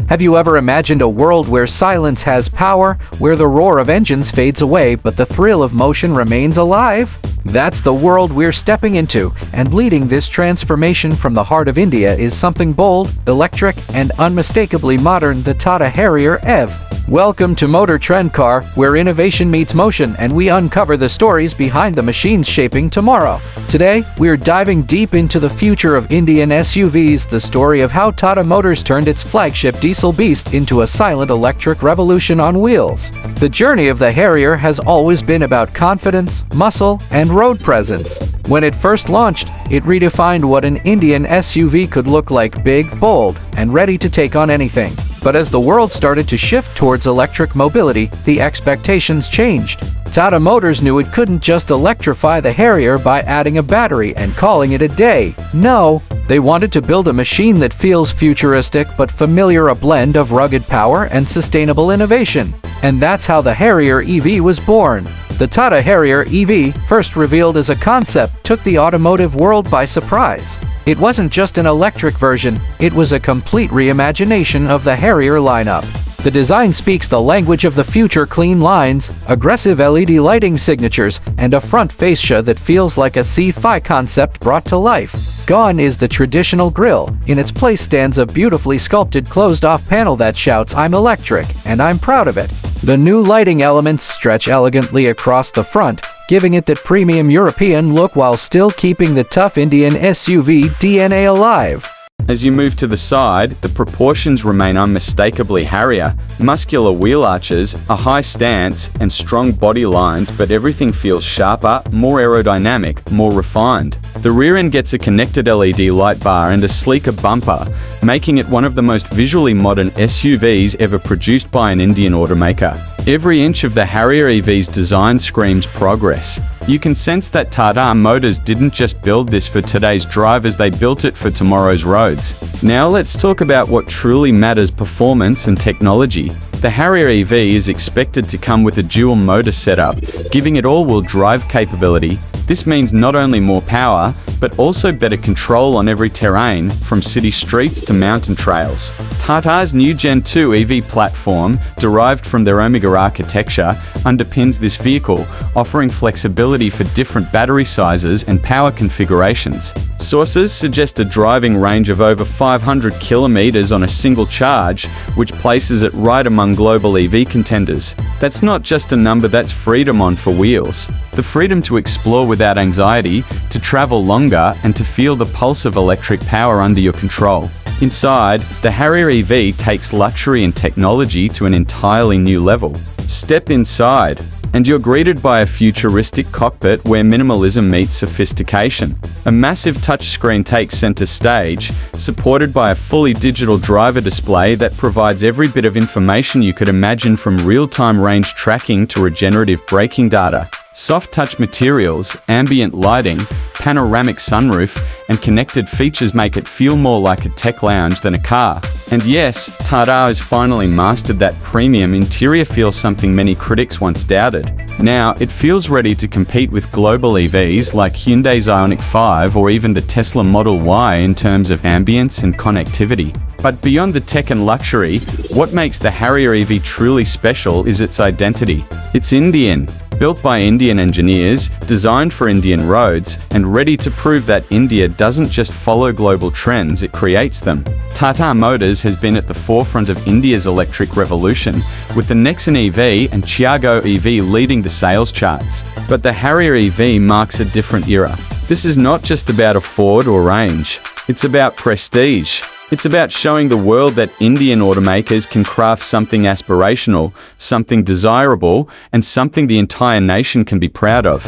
Have you ever imagined a world where silence has power, where the roar of engines fades away but the thrill of motion remains alive? That's the world we're stepping into, and leading this transformation from the heart of India is something bold, electric, and unmistakably modern: the Tata Harrier EV. Welcome to Motor Trend Car, where innovation meets motion and we uncover the stories behind the machines shaping tomorrow. Today, we're diving deep into the future of Indian SUVs, the story of how Tata Motors turned its flagship diesel beast into a silent electric revolution on wheels. The journey of the Harrier has always been about confidence, muscle, and road presence. When it first launched, it redefined what an Indian SUV could look like: big, bold, and ready to take on anything. But as the world started to shift towards electric mobility, the expectations changed. Tata Motors knew it couldn't just electrify the Harrier by adding a battery and calling it a day. No, they wanted to build a machine that feels futuristic but familiar, a blend of rugged power and sustainable innovation. And that's how the Harrier EV was born. The Tata Harrier EV, first revealed as a concept, took the automotive world by surprise. It wasn't just an electric version, it was a complete reimagination of the Harrier lineup. The design speaks the language of the future: clean lines, aggressive LED lighting signatures, and a front fascia that feels like a sci-fi concept brought to life. Gone is the traditional grille. In its place stands a beautifully sculpted closed-off panel that shouts, "I'm electric, and I'm proud of it." The new lighting elements stretch elegantly across the front, giving it that premium European look while still keeping the tough Indian SUV DNA alive. As you move to the side, the proportions remain unmistakably Harrier. Muscular wheel arches, a high stance, and strong body lines, but everything feels sharper, more aerodynamic, more refined. The rear end gets a connected LED light bar and a sleeker bumper, making it one of the most visually modern SUVs ever produced by an Indian automaker. Every inch of the Harrier EV's design screams progress. You can sense that Tata Motors didn't just build this for today's drivers, they built it for tomorrow's roads. Now let's talk about what truly matters: performance and technology. The Harrier EV is expected to come with a dual motor setup, giving it all-wheel drive capability. This means not only more power, but also better control on every terrain, from city streets to mountain trails. Tata's new Gen 2 EV platform, derived from their Omega architecture, underpins this vehicle, offering flexibility for different battery sizes and power configurations. Sources suggest a driving range of over 500 kilometers on a single charge, which places it right among global EV contenders. That's not just a number, that's freedom on four wheels. The freedom to explore without anxiety, to travel longer, and to feel the pulse of electric power under your control. Inside, the Harrier EV takes luxury and technology to an entirely new level. Step inside, and you're greeted by a futuristic cockpit where minimalism meets sophistication. A massive touchscreen takes center stage, supported by a fully digital driver display that provides every bit of information you could imagine, from real-time range tracking to regenerative braking data. Soft touch materials, ambient lighting, panoramic sunroof, and connected features make it feel more like a tech lounge than a car. And yes, Tata has finally mastered that premium interior feel, something many critics once doubted. Now, it feels ready to compete with global EVs like Hyundai's Ioniq 5 or even the Tesla Model Y in terms of ambience and connectivity. But beyond the tech and luxury, what makes the Harrier EV truly special is its identity. It's Indian. Built by Indian engineers, designed for Indian roads, and ready to prove that India doesn't just follow global trends, it creates them. Tata Motors has been at the forefront of India's electric revolution, with the Nexon EV and Tiago EV leading the sales charts. But the Harrier EV marks a different era. This is not just about afford or range. It's about prestige. It's about showing the world that Indian automakers can craft something aspirational, something desirable, and something the entire nation can be proud of.